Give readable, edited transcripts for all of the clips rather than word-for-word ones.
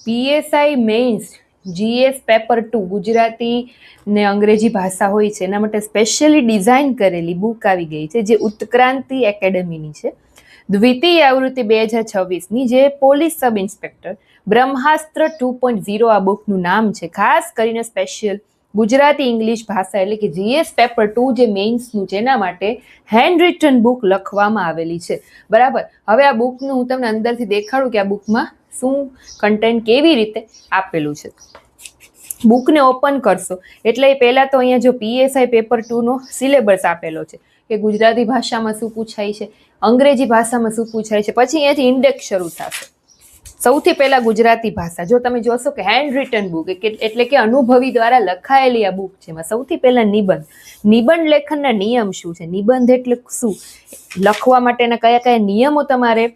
PSI mains GS paper 2 Gujarati ને અંગ્રેજી ભાષા હોય છે એના માટે સ્પેશિયલી ડિઝાઇન કરેલી બુક આવી ગઈ છે, જે ઉત્ક્રાંતિ એકેડેમીની છે. દ્વિતીય આવૃત્તિ 2026ની, જે પોલીસ સબ ઇન્સ્પેક્ટર બ્રહ્માસ્ત્ર 2.0 આ બુકનું નામ છે. ખાસ કરીને સ્પેશિયલ ગુજરાતી ઇંગ્લિશ ભાષા એટલે કે જીએસ પેપર 2 જે મેઇન્સનું છે એના માટે હેન્ડ રિટન બુક લખવામાં આવેલી છે. બરાબર. હવે આ બુકનું હું તમને અંદરથી દેખાડું કે આ બુકમાં શું કન્ટેન્ટ કેવી રીતે આપેલું છે. બુકને ઓપન કરશો એટલે પહેલાં તો અહીંયા જો પીએસઆઈ પેપર 2નો સિલેબસ આપેલો છે કે ગુજરાતી ભાષામાં શું પૂછાય છે, અંગ્રેજી ભાષામાં શું પૂછાય છે, પછી અહીંયાથી ઇન્ડેક્સ શરૂ થશે. સૌથી પહેલાં ગુજરાતી ભાષા. જો તમે જોશો કે હેન્ડ રિટન બુક એટલે કે અનુભવી દ્વારા લખાયેલી આ બુક છે, એમાં સૌથી પહેલાં નિબંધ. નિબંધ લેખનના નિયમ શું છે, નિબંધ એટલે શું, લખવા માટેના કયા કયા નિયમો તમારે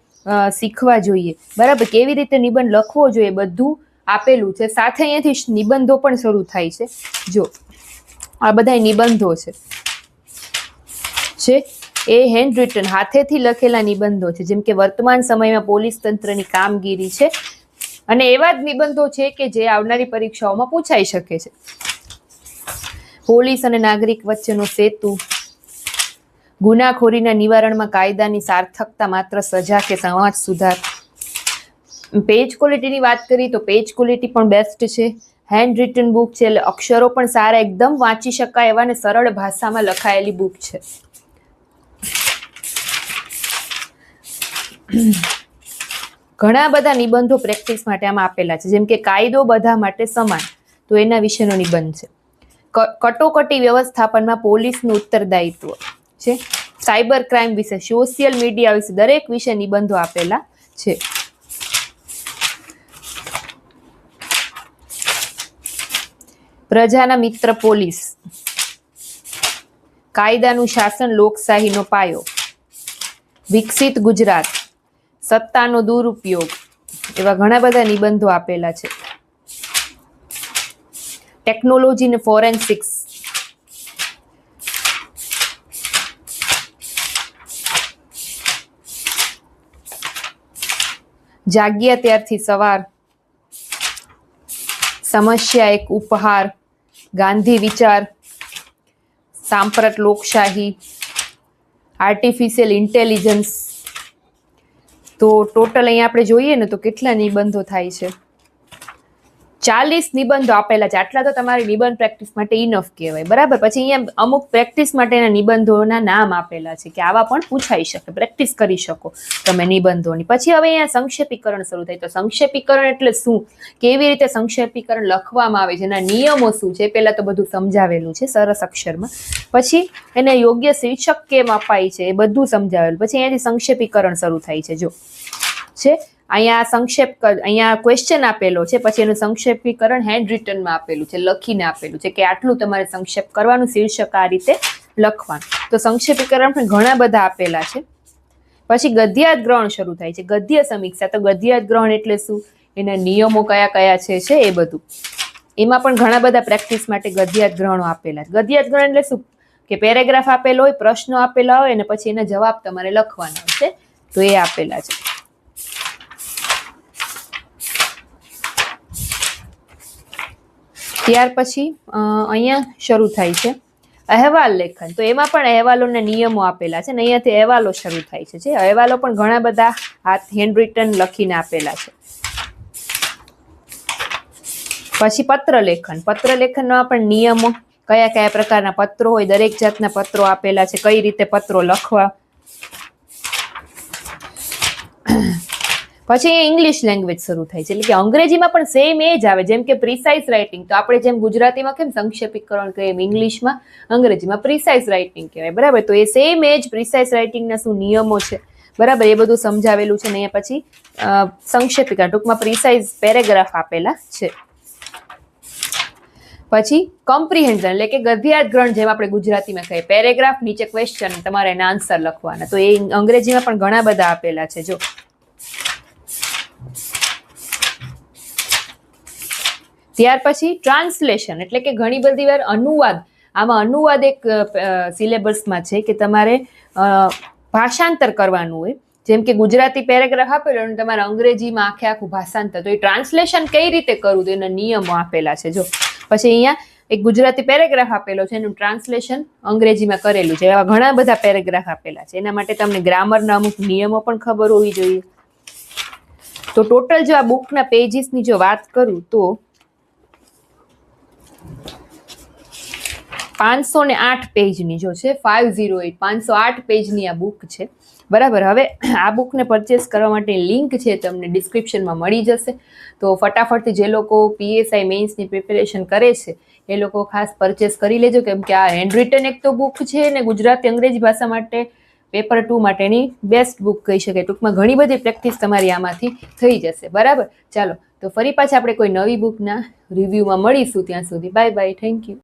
શીખવા જોઈએ, બરાબર, કેવી રીતે નિબંધ લખવો જોઈએ, બધું આપેલું છે. સાથે અહીંયાથી નિબંધો પણ શરૂ થાય છે. જો આ બધા નિબંધો છે એ હેન્ડ રિટન હાથેથી લખેલા નિબંધો છે, જેમ કે વર્તમાન સમયમાં પોલીસ તંત્રની કામગીરી છે, અને એવા જ નિબંધો છે કે જે આવનારી પરીક્ષાઓમાં પૂછાઈ શકે છે. પોલીસ અને નાગરિક વચ્ચેનો સેતુ, ગુનાખોરીના નિવારણમાં કાયદાની સાર્થકતા, માત્ર સજા કે સમાજ સુધાર. પેજ ક્વોલિટીની વાત કરીએ તો પેજ ક્વોલિટી પણ બેસ્ટ છે. હેન્ડ રિટન બુક છે એટલે અક્ષરો પણ સારા, એકદમ વાંચી શકાય એવા ને સરળ ભાષામાં લખાયેલી બુક છે. ઘણા બધા નિબંધો પ્રેક્ટિસ માટે આમાં આપેલા છે, જેમ કે કાયદો બધા માટે સમાન, તો એના વિશેનો નિબંધ છે. કટોકટી વ્યવસ્થાપનમાં પોલીસનું ઉત્તરદાયિત્વ છે. સાયબર ક્રાઇમ વિશે, સોશિયલ મીડિયા વિશે, દરેક વિશે નિબંધો આપેલા છે. પ્રજાના મિત્ર પોલીસ, કાયદાનું શાસન લોકશાહીનો પાયો, વિકસિત ગુજરાત, સત્તાનો દુરુપયોગ, એવા ઘણા બધા નિબંધો આપેલા છે. ટેકનોલોજી ને ફોરેન્સિક્સ, જાગ્યા ત્યારથી સવાર, સમસ્યા એક ઉપહાર, ગાંધી વિચાર, સાંપ્રત લોકશાહી, આર્ટિફિશિયલ ઇન્ટેલિજન્સ. તો ટોટલ અહીંયા આપણે જોઈએ ને તો કેટલા નિબંધો થાય છે, 40 નિબંધો આપેલા છે. આટલા તો તમારી નિબંધ પ્રેક્ટિસ માટે ઇનફ કહેવાય, બરાબર. પછી અહીંયા અમુક પ્રેક્ટિસ માટેના નિબંધોના નામ આપેલા છે કે આવા પણ પૂછાઈ શકે, પ્રેક્ટિસ કરી શકો તમે નિબંધોની. પછી હવે અહીંયા સંક્ષેપીકરણ શરૂ થાય. તો સંક્ષેપીકરણ એટલે શું, કેવી રીતે સંક્ષેપીકરણ લખવામાં આવે છે, એના નિયમો શું છે, પહેલા તો બધું સમજાવેલું છે સરસ અક્ષરમાં. પછી એને યોગ્ય શીર્ષક કેમ અપાય છે એ બધું સમજાવેલું. પછી અહીંયાથી સંક્ષેપીકરણ શરૂ થાય છે. જો છે અહીંયા સંક્ષેપ, અહીંયા ક્વેશ્ચન આપેલો છે, પછી એનું સંક્ષેપીકરણ હેન્ડ રિટનમાં આપેલું છે, લખીને આપેલું છે કે આટલું તમારે સંક્ષેપ કરવાનું, શીર્ષક આ રીતે લખવાનું. તો સંક્ષેપીકરણ પણ ઘણા બધા આપેલા છે. પછી ગદ્યાર્થ ગ્રહણ શરૂ થાય છે. ગદ્ય સમીક્ષા, તો ગદ્યાર્થ ગ્રહણ એટલે શું, એના નિયમો કયા કયા છે એ બધું. એમાં પણ ઘણા બધા પ્રેક્ટિસ માટે ગદ્યાર્થ ગ્રહણો આપેલા છે. ગદ્યાર્થ ગ્રહણ એટલે શું કે પેરેગ્રાફ આપેલો હોય, પ્રશ્નો આપેલા હોય અને પછી એના જવાબ તમારે લખવાના છે, તો એ આપેલા છે. ત્યાર પછી અહીંયા શરૂ થાય છે અહેવાલ લેખન. તો એમાં પણ અહેવાલોના નિયમો આપેલા છે ને અહીંયાથી અહેવાલો શરૂ થાય છે. અહેવાલો પણ ઘણા બધા હાથ હેન્ડ રિટન લખીને આપેલા છે. પછી પત્ર લેખન. પત્ર લેખનમાં પણ નિયમો, કયા કયા પ્રકારના પત્રો હોય, દરેક જાતના પત્રો આપેલા છે, કઈ રીતે પત્રો લખવા. પછી અહીંયા ઇંગ્લિશ લેંગ્વેજ શરૂ થાય છે, એટલે કે અંગ્રેજીમાં પણ સેમ એ જ આવે, જેમ કે પ્રિસાઇઝ રાઇટિંગ. તો આપણે જેમ ગુજરાતીમાં કેમ સંક્ષેપીકરણ કહીએ, ઇંગ્લિશમાં અંગ્રેજીમાં પ્રિસાઇઝ રાઇટિંગ કહેવાય, બરાબર. તો એ સેમ એ જ પ્રિસાઇઝ રાઇટિંગના શું નિયમો છે, બરાબર, એ બધું સમજાવેલું છે. ને અહીંયા પછી સંક્ષેપીકરણ, ટૂંકમાં પ્રિસાઇઝ પેરેગ્રાફ આપેલા છે. પછી કોમ્પ્રિહેન્શન એટલે કે ગદ્યાર્થ ગ્રહણ, જેમ આપણે ગુજરાતીમાં કહીએ, પેરેગ્રાફ નીચે ક્વેશ્ચન, તમારે એના આન્સર લખવાના. તો એ અંગ્રેજીમાં પણ ઘણા બધા આપેલા છે. જો ત્યાર પછી ટ્રાન્સલેશન એટલે કે ઘણી બધી વાર અનુવાદ. આમાં અનુવાદ એક સિલેબસમાં છે કે તમારે ભાષાંતર કરવાનું હોય, જેમ કે ગુજરાતી પેરેગ્રાફ આપેલો અને તમારે અંગ્રેજીમાં આખું ભાષાંતર, તો એ ટ્રાન્સલેશન કઈ રીતે કરવું તો એના નિયમો આપેલા છે. જો પછી અહીંયા એક ગુજરાતી પેરેગ્રાફ આપેલો છે, એનું ટ્રાન્સલેશન અંગ્રેજીમાં કરેલું છે. એવા ઘણા બધા પેરેગ્રાફ આપેલા છે. એના માટે તમને ગ્રામરના અમુક નિયમો પણ ખબર હોવી જોઈએ. તો ટોટલ જો આ બુકના પેજીસની જો વાત કરું તો 508 પેજની જો છે, 508 508 પેજની આ બુક છે. બરાબર. હવે આ બુકને પરચેસ કરવા માટે લિંક છે તમને ડિસ્ક્રિપ્શનમાં મળી જશે. તો ફટાફટથી જે લોકો PSI મેઇન્સની પ્રિપેરેશન કરે છે એ લોકો ખાસ પરચેસ કરી લેજો, કેમ કે આ હેન્ડ રિટન એક તો બુક છે ને ગુજરાતી અંગ્રેજી ભાષા માટે પેપર 2 માટેની બેસ્ટ બુક કહી શકાય. ટૂંકમાં ઘણી બધી પ્રેક્ટિસ તમારી આમાંથી થઈ જશે. બરાબર. ચાલો તો ફરી પાછા આપણે કોઈ નવી બુકના રિવ્યૂમાં મળીશું. ત્યાં સુધી બાય બાય. Thank you.